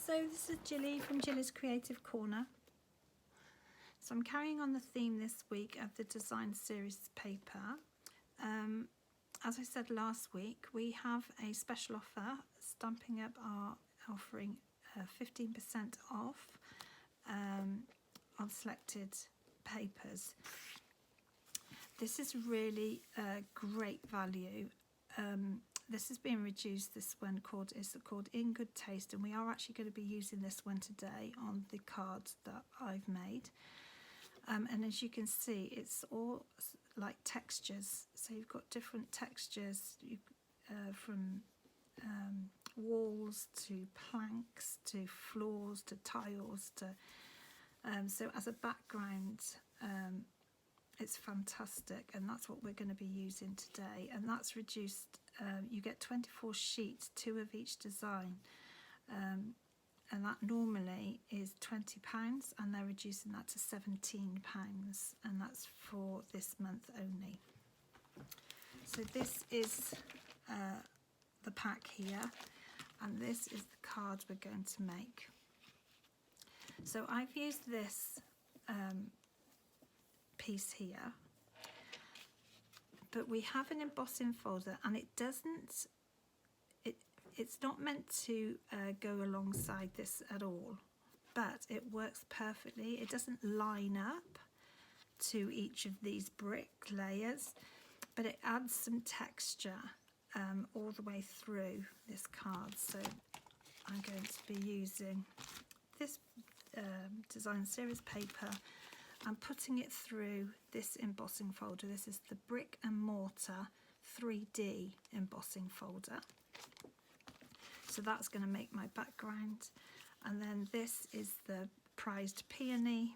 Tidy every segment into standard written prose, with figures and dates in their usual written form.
So this is Jilly from Jilly's Creative Corner. So I'm carrying on the theme this week of the design series paper. As I said last week, we have a special offer. Stampin Up are offering 15% off on selected papers. This is really great value. This has been reduced. This one is called In Good Taste, and we are actually going to be using this one today on the cards that I've made. And as you can see, it's all like textures. So you've got different textures from walls to planks to floors to tiles to so as a background. It's fantastic, and that's what we're going to be using today, and that's reduced. You get 24 sheets, 2 of each design, and that normally is £20, and they're reducing that to £17, and that's for this month only. So this is the pack here, and this is the cards we're going to make. So I've used this piece here, but we have an embossing folder, and it's not meant to go alongside this at all, but it works perfectly. It doesn't line up to each of these brick layers, but it adds some texture all the way through this card. So I'm going to be using this design series paper and putting it through this embossing folder. This is the Brick and Mortar 3D embossing folder. So that's going to make my background. And then this is the prized Peony,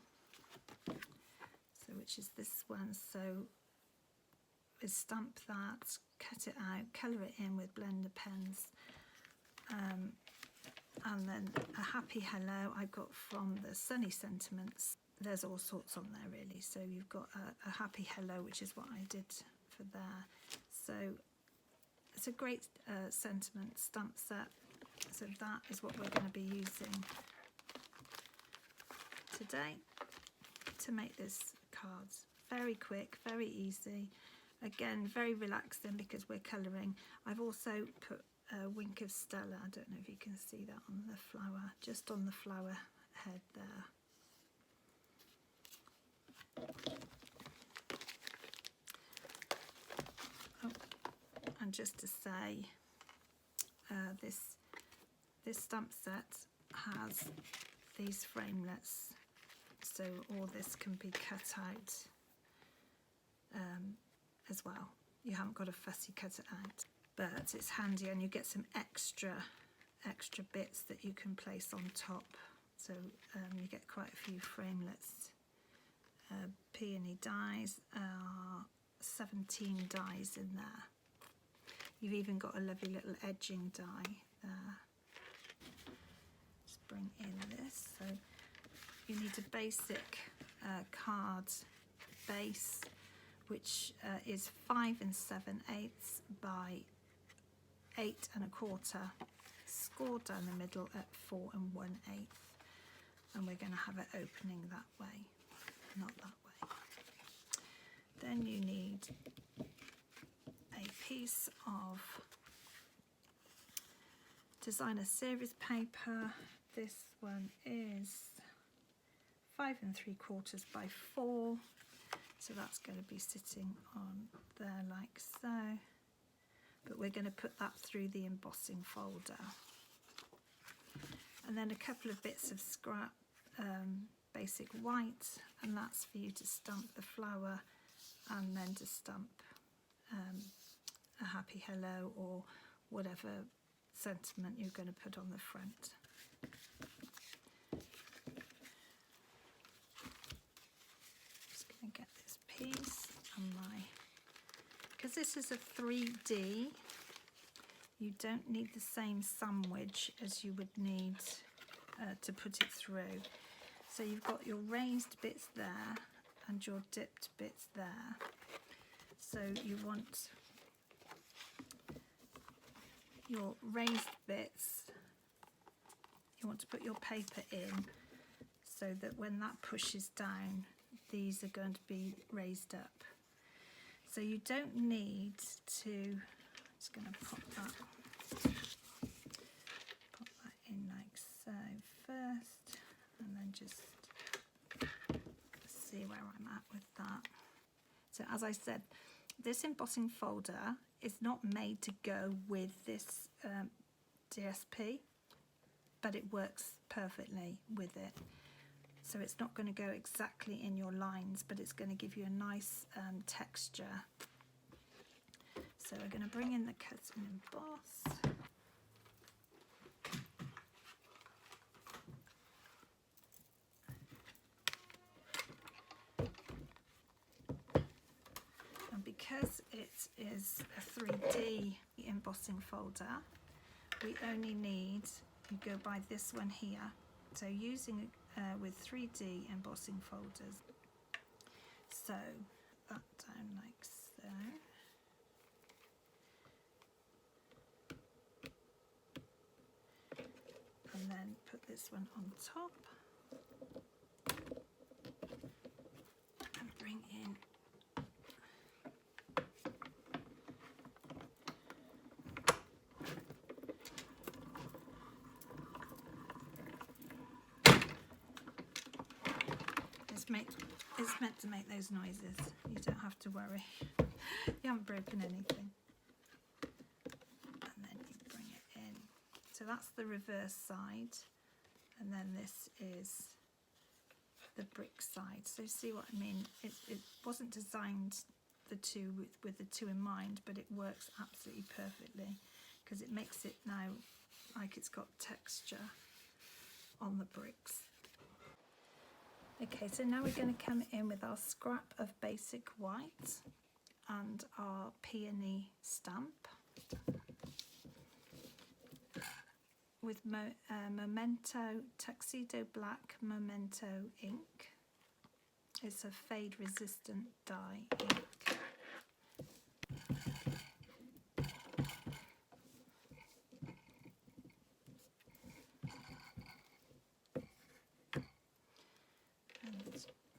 so which is this one. So we stamp that, cut it out, colour it in with blender pens. And then a happy hello I got from the Sunny Sentiments. There's all sorts on there really. So you've got a happy hello, which is what I did for there. So it's a great sentiment stamp set. So that is what we're going to be using today to make this cards. Very quick, very easy. Again, very relaxing because we're colouring. I've also put a wink of Stella. I don't know if you can see that on the flower, just on the flower head there. Oh, and just to say, this stamp set has these framelets, so all this can be cut out as well. You haven't got to fussy cut it out, but it's handy, and you get some extra bits that you can place on top. So you get quite a few framelets. Peony dies, 17 dies in there. You've even got a lovely little edging die there. Just bring in this. So you need a basic card base, which is 5 7/8 by 8 1/4, scored down the middle at 4 1/8, and we're going to have it opening that way, not that way. Then you need a piece of designer series paper. This one is 5 3/4 by 4, so that's going to be sitting on there like so, but we're going to put that through the embossing folder. And then a couple of bits of scrap basic white, and that's for you to stamp the flower, and then to stamp a happy hello or whatever sentiment you're going to put on the front. Just going to get this piece on because this is a 3D, you don't need the same sandwich as you would need to put it through. So you've got your raised bits there and your dipped bits there. So you want your raised bits you want to put your paper in so that when that pushes down, these are going to be raised up. So you don't need to, I'm just going to pop that in like so first, and then just see where I'm at with that. So as I said, this embossing folder is not made to go with this DSP, but it works perfectly with it. So it's not going to go exactly in your lines, but it's going to give you a nice texture. So we're going to bring in the cut and emboss. And because it is a 3D embossing folder, we only need, you go by this one here. So using with 3D embossing folders, so that down like so. And then put this one on top and bring in it's meant to make those noises. You don't have to worry. You haven't broken anything. And then you bring it in. So that's the reverse side, and then this is the brick side. So see what I mean? It wasn't designed the two with the two in mind, but it works absolutely perfectly because it makes it now like it's got texture on the bricks. Okay, so now we're going to come in with our scrap of basic white and our Peony stamp with Memento Tuxedo Black Memento ink. It's a fade resistant dye ink.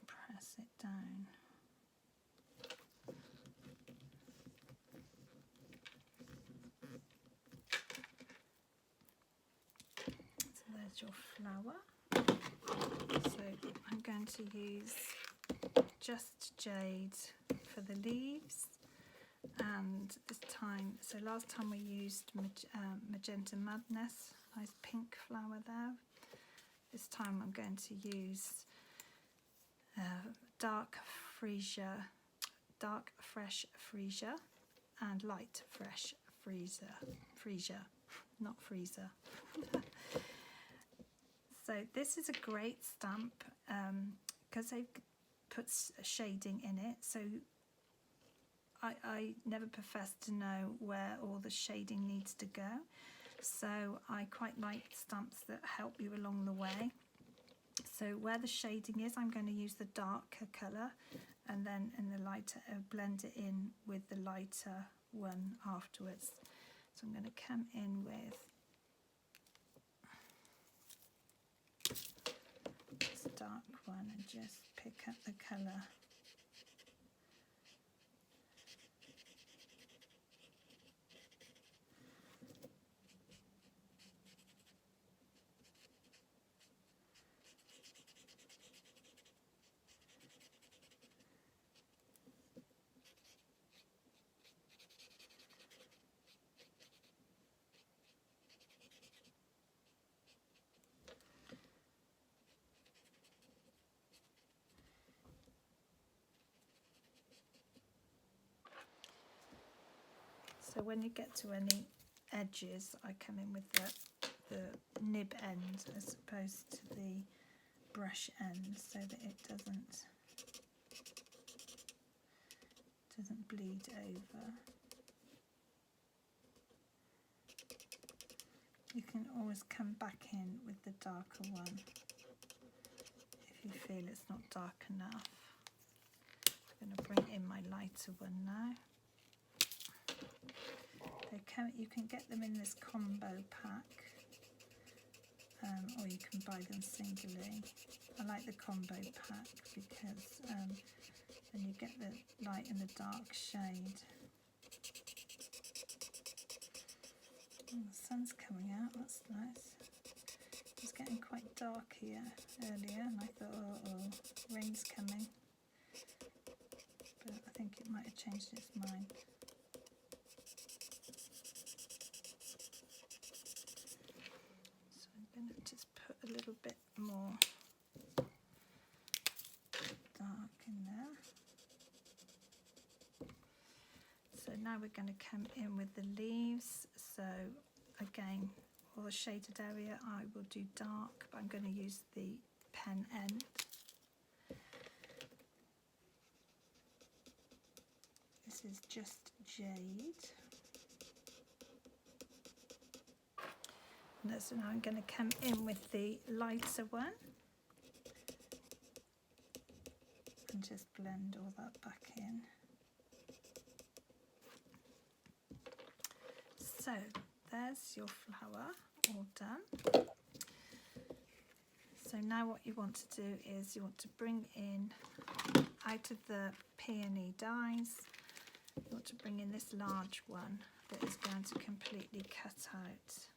Press it down. So there's your flower. So I'm going to use Just Jade for the leaves, and this time, so last time we used Magenta Madness, nice pink flower there. This time I'm going to use dark fresh freesia and light fresh freesia, not freezer. So this is a great stamp because they've put shading in it, so I never profess to know where all the shading needs to go, so I quite like stamps that help you along the way. So where the shading is, I'm going to use the darker colour, and then in the lighter, blend it in with the lighter one afterwards. So I'm going to come in with this dark one and just pick up the colour. So when you get to any edges, I come in with the nib end as opposed to the brush end, so that it doesn't bleed over. You can always come back in with the darker one if you feel it's not dark enough. I'm going to bring in my lighter one now. You can get them in this combo pack or you can buy them singly. I like the combo pack because then you get the light and the dark shade. Oh, the sun's coming out, that's nice. It was getting quite dark here earlier and I thought, oh, rain's coming. But I think it might have changed its mind. So I'm going to just put a little bit more dark in there. So now we're going to come in with the leaves. So again, for the shaded area I will do dark, but I'm going to use the pen end. This is just jade. And so now I'm going to come in with the lighter one and just blend all that back in. So there's your flower all done. So now what you want to do is you want to bring in, out of the peony dies, you want to bring in this large one that is going to completely cut out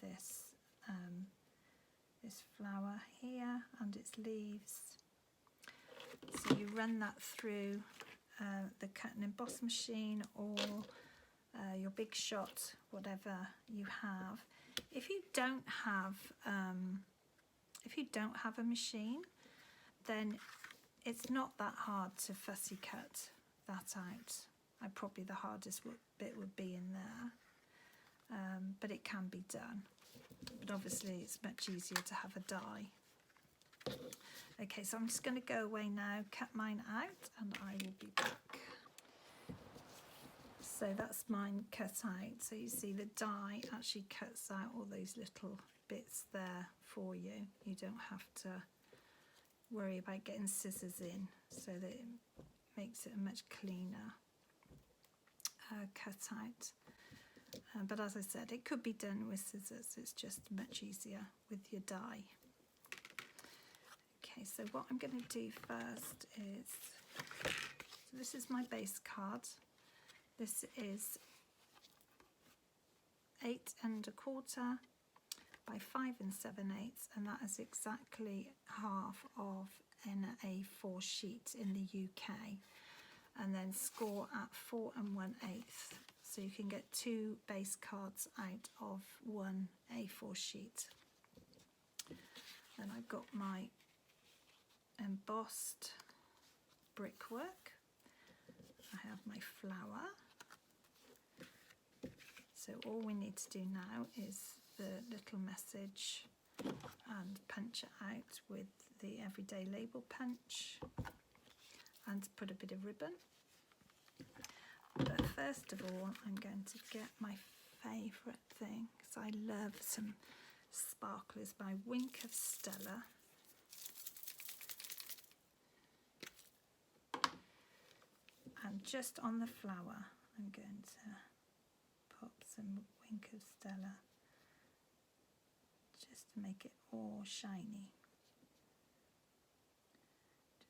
this this flower here and its leaves. So you run that through the cut and emboss machine or your Big Shot, whatever you have. If you don't have a machine, then it's not that hard to fussy cut that out. Probably the hardest bit would be in there, but it can be done. But obviously it's much easier to have a die. Okay, so I'm just going to go away now, cut mine out, and I will be back. So that's mine cut out. So you see the die actually cuts out all those little bits there for you. You don't have to worry about getting scissors in, so that it makes it a much cleaner cut out. But as I said, it could be done with scissors. It's just much easier with your die. Okay, so what I'm going to do first is, so this is my base card. This is 8 1/4 by 5 7/8, and that is exactly half of an A4 sheet in the UK. And then score at 4 1/8. So you can get 2 base cards out of 1 A4 sheet. Then I've got my embossed brickwork. I have my flower. So all we need to do now is the little message and punch it out with the everyday label punch and put a bit of ribbon. But first of all, I'm going to get my favourite thing, because I love some sparklers by Wink of Stella. And just on the flower, I'm going to pop some Wink of Stella just to make it all shiny.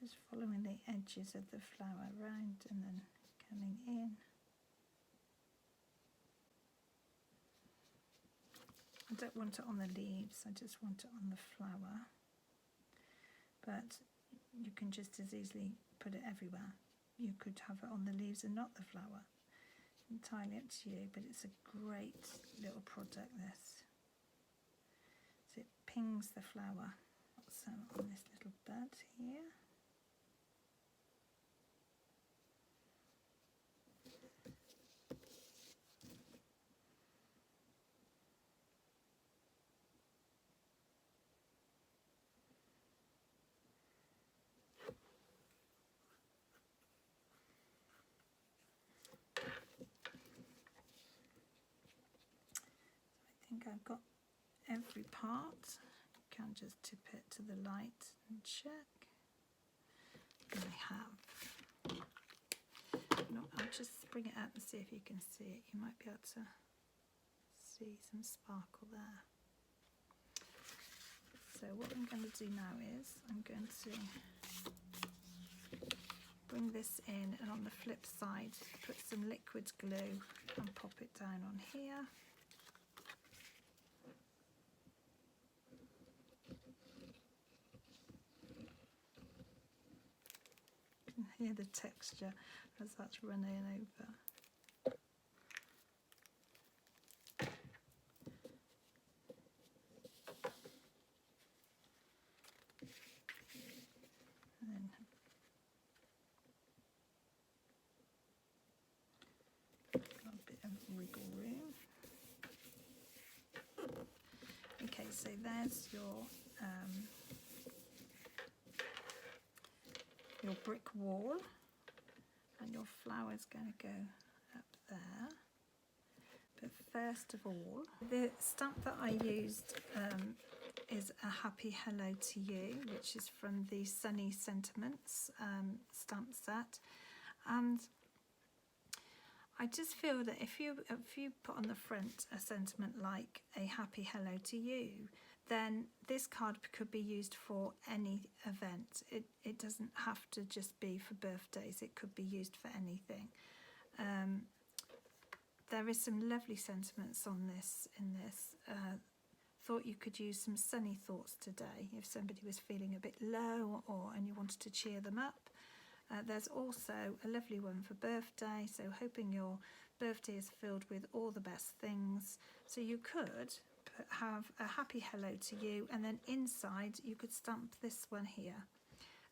Just following the edges of the flower round and then coming in. I don't want it on the leaves, I just want it on the flower. But you can just as easily put it everywhere. You could have it on the leaves and not the flower. Entirely up to you, but it's a great little product, this. So it pings the flower. So on this little bud here. I think I've got every part. You can just tip it to the light and check. And I have. No, I'll just bring it up and see if you can see it. You might be able to see some sparkle there. So what I'm going to do now is I'm going to bring this in, and on the flip side put some liquid glue and pop it down on here. You can hear the texture as that's running over. Wiggle room. Okay, so there's your brick wall, and your flower's going to go up there. But first of all, the stamp that I used is a Happy Hello to You, which is from the Sunny Sentiments stamp set, and I just feel that if you put on the front a sentiment like a happy hello to you, then this card could be used for any event. It doesn't have to just be for birthdays, it could be used for anything. There is some lovely sentiments on this in this. Thought you could use some sunny thoughts today if somebody was feeling a bit low and you wanted to cheer them up. There's also a lovely one for birthday, so hoping your birthday is filled with all the best things. So you could have a happy hello to you, and then inside you could stamp this one here.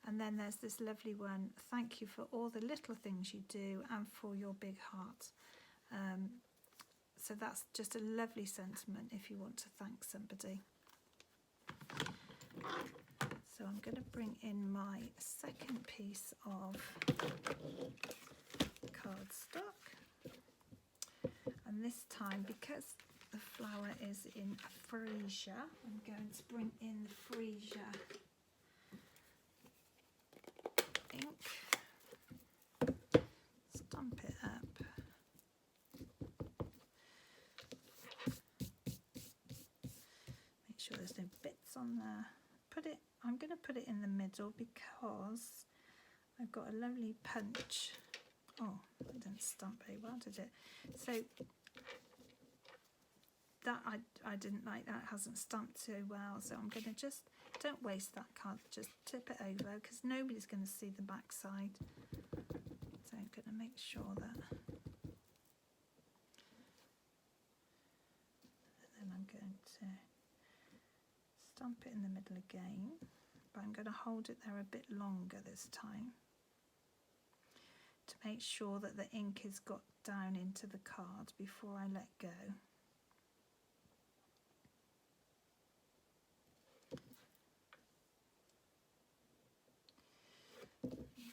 And then there's this lovely one, thank you for all the little things you do and for your big heart. So that's just a lovely sentiment if you want to thank somebody. So I'm going to bring in my second piece of cardstock, and this time, because the flower is in freesia, I'm going to bring in the freesia ink, stamp it up. Make sure there's no bits on there. I'm going to put it in the middle because I've got a lovely punch. Oh, it didn't stamp very well, did it? So that I didn't like that. It hasn't stamped too well. So I'm going to just, don't waste that card, just tip it over because nobody's going to see the back side. So I'm going to make sure that. And then I'm going to stamp it in the middle again, but I'm going to hold it there a bit longer this time to make sure that the ink has got down into the card before I let go.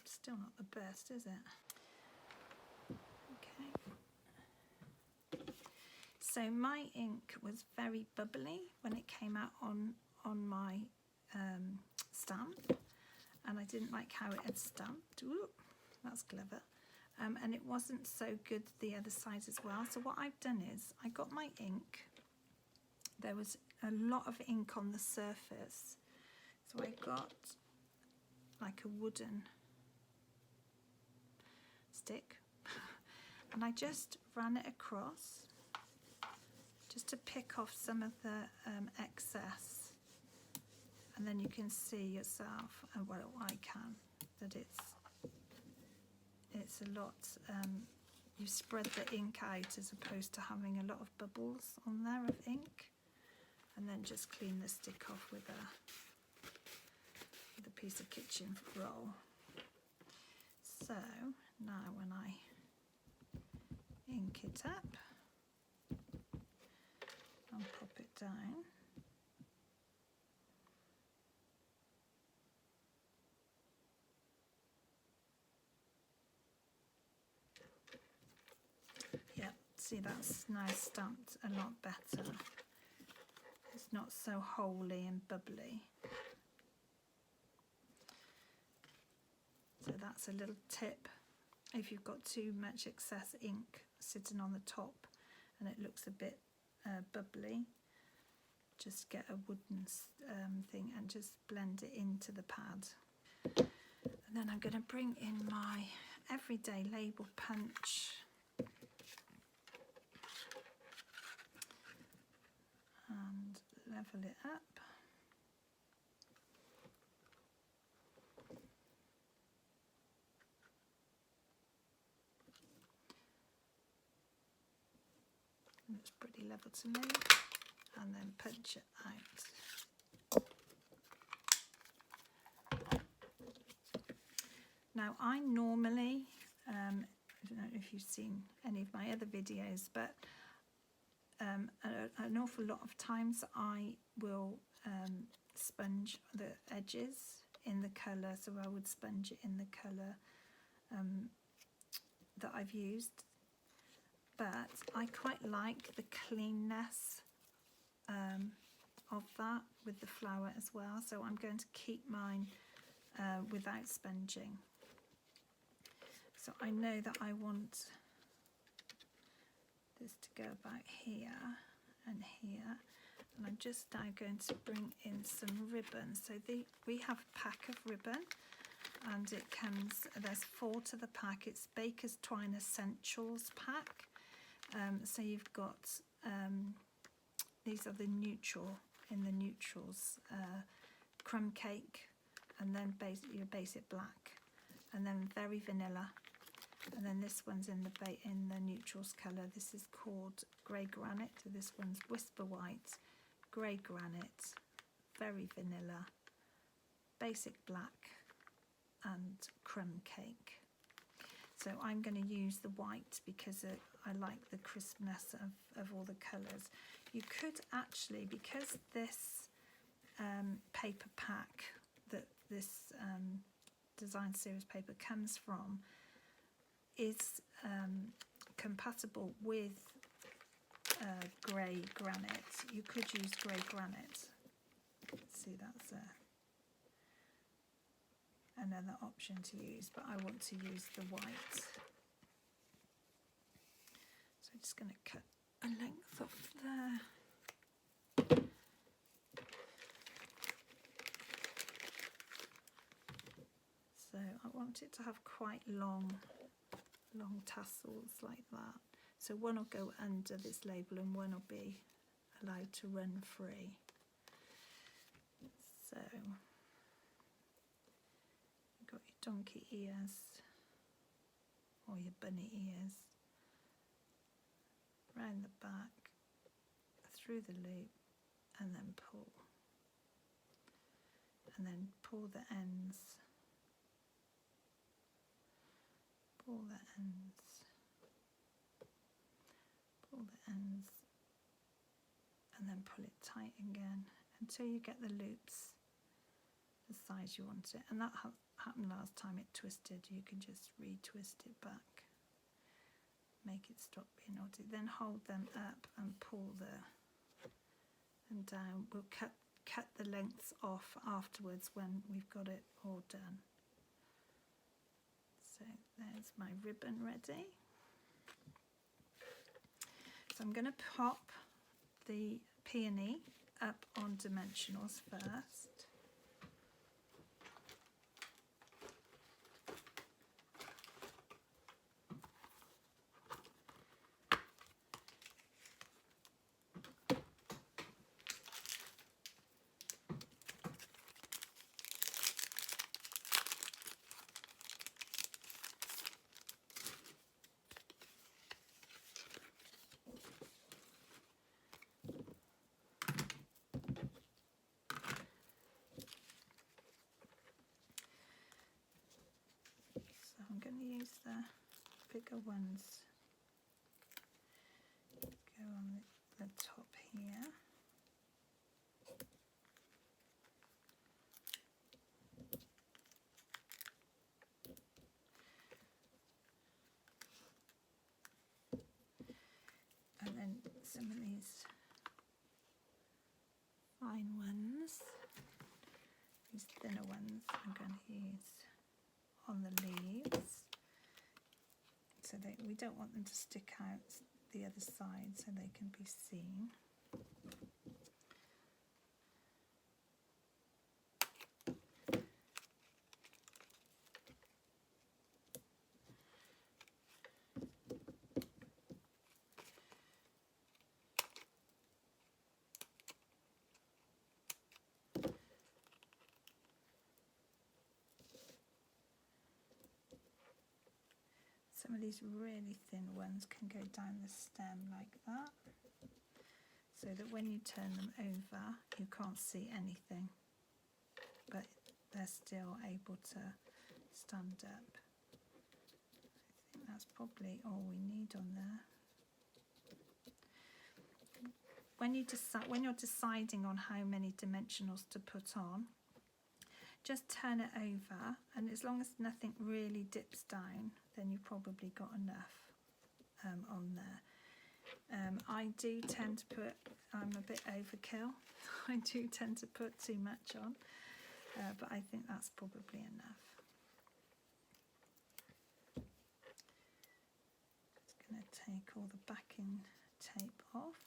Still not the best, is it? Okay. So my ink was very bubbly when it came out on my stamp, and I didn't like how it had stamped. Ooh, that's clever. And it wasn't so good the other side as well. So what I've done is I got my ink. There was a lot of ink on the surface, so I got like a wooden stick and I just ran it across just to pick off some of the excess, and then you can see yourself, and well I can, that it's a lot, you spread the ink out as opposed to having a lot of bubbles on there of ink, and then just clean the stick off with a piece of kitchen roll. So now when I ink it up and pop it down, yeah, see that's now stamped a lot better. It's not so holy and bubbly. So that's a little tip if you've got too much excess ink sitting on the top and it looks a bit bubbly. just get a wooden thing and just blend it into the pad. And then I'm going to bring in my everyday label punch. And level it up. Looks pretty level to me. And then punch it out. Now I normally, I don't know if you've seen any of my other videos, but an awful lot of times I will sponge the edges in the colour, so I would sponge it in the colour that I've used, but I quite like the cleanness of that with the flower as well, so I'm going to keep mine without sponging. So I know that I want this to go about here and here, and I'm just now going to bring in some ribbon. So we have a pack of ribbon, and it comes, there's 4 to the pack. It's Baker's Twine Essentials pack. So you've got these are the neutral, in the neutrals, crumb cake, and then your basic black, and then very vanilla. And then this one's in the neutrals colour. This is called Grey Granite. This one's Whisper White, Grey Granite, very vanilla, basic black, and crumb cake. So I'm going to use the white because I like the crispness of all the colours. You could actually, because this paper pack that this design series paper comes from is compatible with grey granite. You could use grey granite. See, that's another option to use, but I want to use the white. So I'm just going to cut a length off there. So I want it to have quite long tassels like that. So one will go under this label and one will be allowed to run free. So you've got your donkey ears or your bunny ears round the back, through the loop, and then pull. And then pull the ends. Pull the ends, pull the ends, and then pull it tight again until you get the loops the size you want it. And that happened last time, it twisted. You can just retwist it back, make it stop being knotty. Then hold them up and pull them down. We'll cut the lengths off afterwards when we've got it all done. So there's my ribbon ready. So I'm going to pop the peony up on dimensionals first. I'm going to use the bigger ones, go on the top here. And then some of these fine ones, these thinner ones, I'm going to use on the leaves, so that we don't want them to stick out the other side, so they can be seen. Some of these really thin ones can go down the stem like that, so that when you turn them over you can't see anything, but they're still able to stand up. I think that's probably all we need on there. When you're deciding on how many dimensionals to put on, just turn it over, and as long as nothing really dips down, then you've probably got enough on there. I do tend to put, I'm a bit overkill, I do tend to put too much on, but I think that's probably enough. Just going to take all the backing tape off.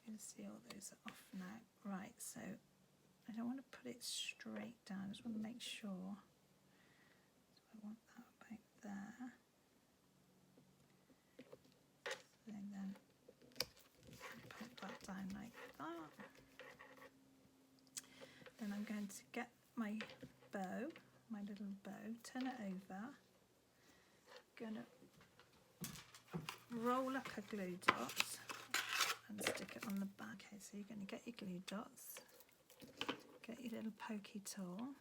You can see all those are off now. Right, so I don't want to put it straight down, I just want to make sure. So I want that about there. So then put that down like that. Then I'm going to get my bow, my little bow, turn it over. Gonna roll up a glue dot and stick it on the back here. So you're going to get your glue dots, get your little pokey tool,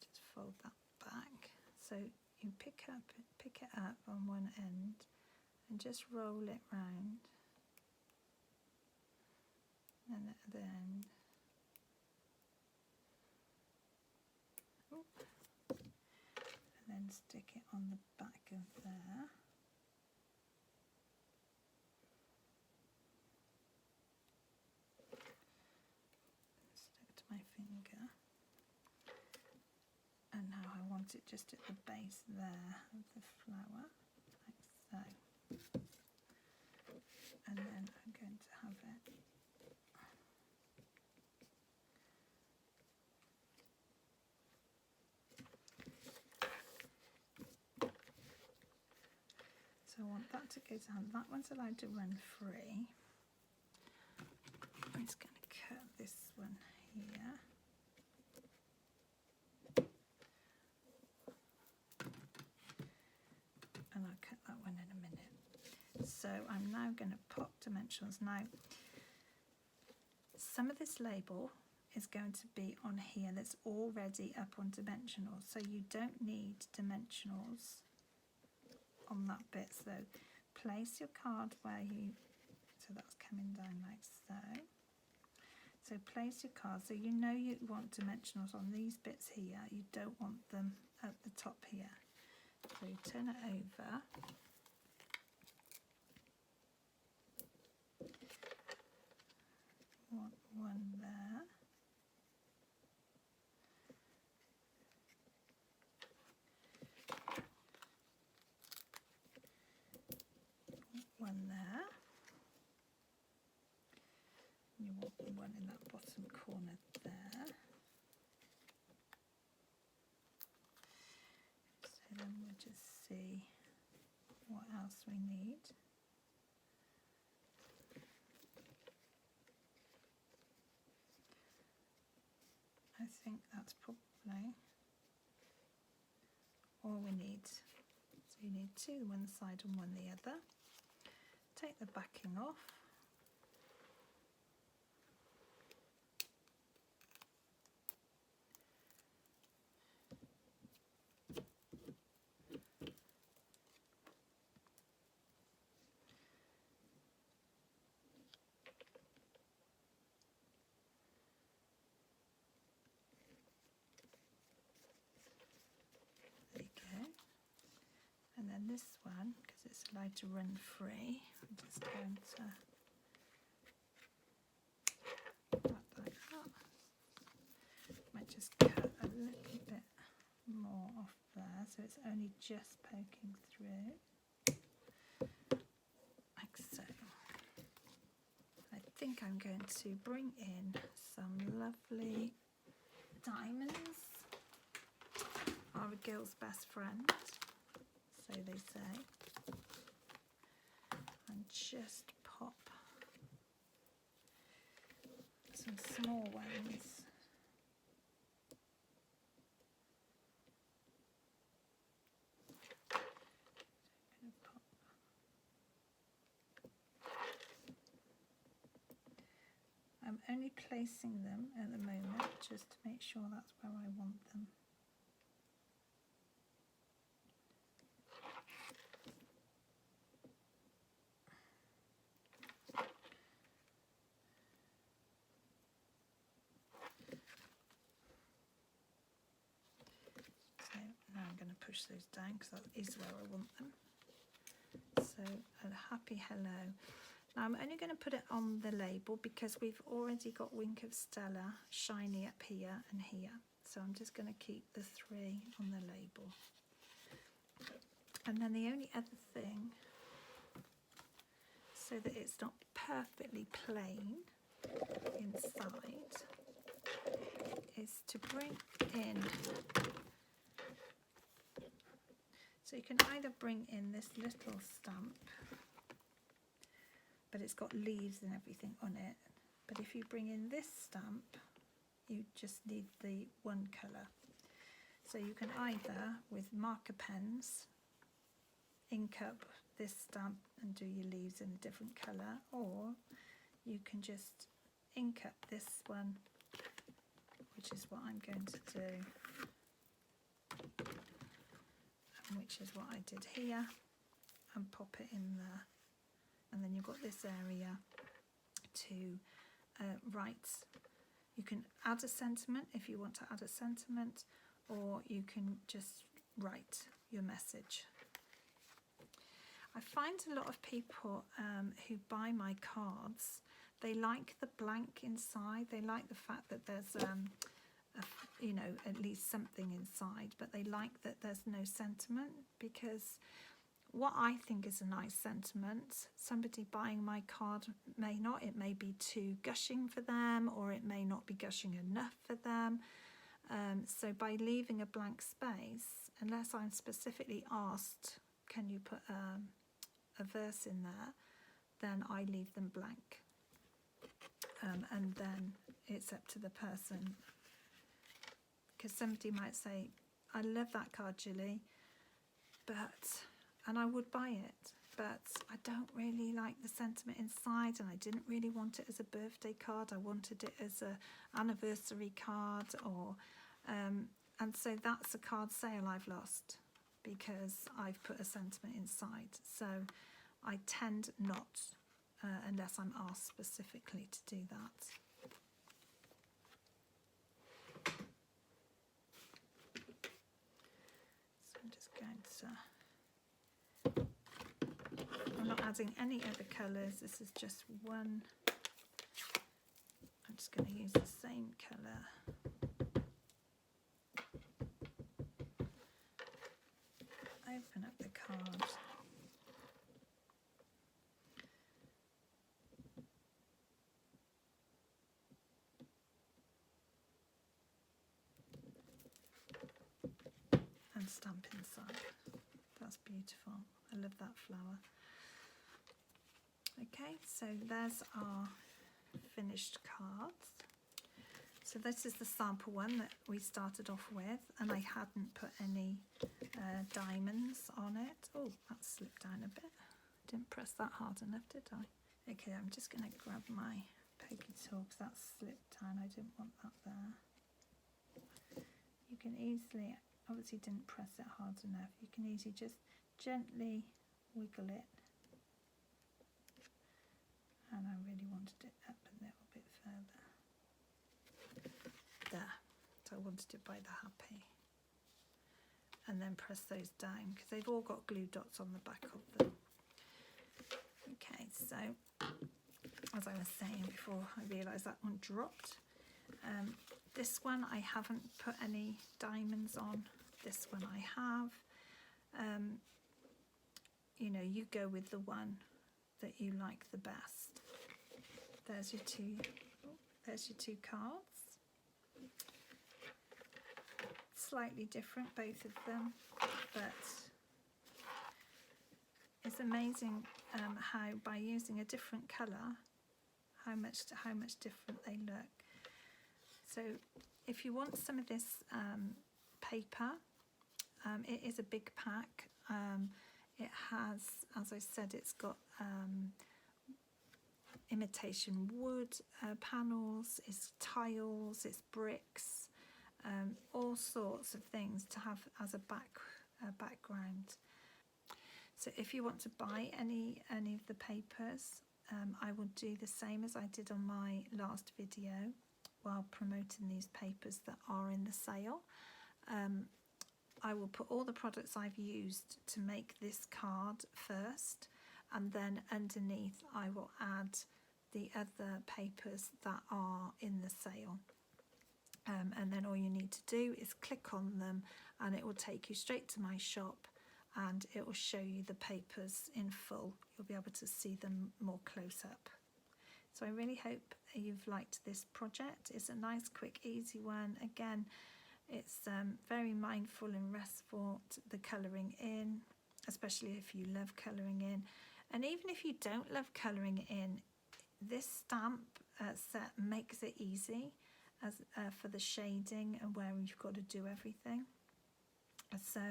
just fold that back. So you pick it up on one end and just roll it round, and at the end, and then stick it on the back of there. Stick to my finger, and now I want it just at the base there of the flower, like so. And then I'm going to have it so I want that to go down. That one's allowed to run free. I'm just going to cut this one here. And I'll cut that one in a minute. So I'm now going to pop dimensionals. Now, some of this label is going to be on here that's already up on dimensionals, so you don't need dimensionals on that bit. So place your card where you, so that's coming down like so. So place your card, so you know you want dimensionals on these bits here, you don't want them at the top here. So you turn it over. Want one there. One there. You want one in that bottom corner there. So then we'll just see what else we need. I think that's probably all we need. So you need two, one side and one the other. Take the backing off. There you go. And then this one, because it's allowed to run free, I'm just going to put that like that. Might just cut a little bit more off there, so it's only just poking through, like so. I think I'm going to bring in some lovely diamonds. are a girl's best friend, so they say. And just pop some small ones. I'm only placing them at the moment just to make sure that's where I want them. So now I'm going to push those down because that is where I want them. So a happy hello. Now I'm only going to put it on the label because we've already got Wink of Stella shiny up here and here. So I'm just going to keep the 3 on the label. And then the only other thing, so that it's not perfectly plain inside, is to bring in, so you can either bring in this little stamp, but it's got leaves and everything on it. But if you bring in this stamp, you just need the one colour. So you can either, with marker pens, ink up this stamp and do your leaves in a different colour, or you can just ink up this one, which is what I'm going to do, and which is what I did here, and pop it in there. And then you've got this area to write. You can add a sentiment if you want to add a sentiment, or you can just write your message. I find a lot of people who buy my cards, they like the blank inside. They like the fact that there's, you know, at least something inside, but they like that there's no sentiment, because what I think is a nice sentiment, somebody buying my card may not. It may be too gushing for them, or it may not be gushing enough for them. So by leaving a blank space, unless I'm specifically asked, can you put a verse in there, then I leave them blank. And then it's up to the person. Because somebody might say, I love that card, Jilly, and I would buy it, but I don't really like the sentiment inside, and I didn't really want it as a birthday card. I wanted it as an anniversary card, or and so that's a card sale I've lost because I've put a sentiment inside. So I tend not, unless I'm asked specifically to do that. So I'm just going to, I'm not adding any other colours, this is just one. I'm just going to use the same colour. Open up the card. And stamp inside. That's beautiful. I love that flower. Okay, so there's our finished cards. So this is the sample one that we started off with, and I hadn't put any diamonds on it. Oh, that slipped down a bit. Didn't press that hard enough, did I? Okay, I'm just going to grab my pokey tool because that slipped down. I didn't want that there. You can easily, obviously didn't press it hard enough, you can easily just gently wiggle it. And I really wanted it up a little bit further. There. So I wanted it by the happy. And then press those down because they've all got glue dots on the back of them. Okay, so as I was saying before, I realised that one dropped. This one I haven't put any diamonds on. This one I have. You know, you go with the one that you like the best. There's your two cards. slightly different, both of them, but it's amazing how by using a different colour, how much different they look. So if you want some of this paper, it is a big pack. It has, as I said, it's got imitation wood panels, it's tiles, it's bricks, all sorts of things to have as a background. So if you want to buy any of the papers, I will do the same as I did on my last video while promoting these papers that are in the sale. I will put all the products I've used to make this card first, and then underneath I will add the other papers that are in the sale. And then all you need to do is click on them and it will take you straight to my shop, and it will show you the papers in full. You'll be able to see them more close up. So I really hope you've liked this project. It's a nice, quick, easy one. Again, it's very mindful and restful, the colouring in, especially if you love colouring in. And even if you don't love colouring in, this stamp set makes it easy as for the shading and where you've got to do everything. So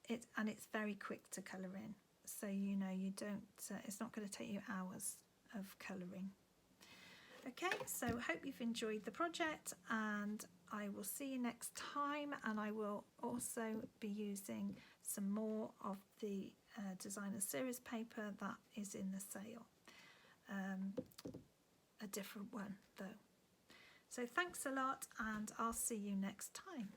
it's very quick to colour in. So you know you don't. It's not going to take you hours of colouring. Okay, so hope you've enjoyed the project, and I will see you next time. And I will also be using some more of the designer series paper that is in the sale. A different one though. So thanks a lot, and I'll see you next time.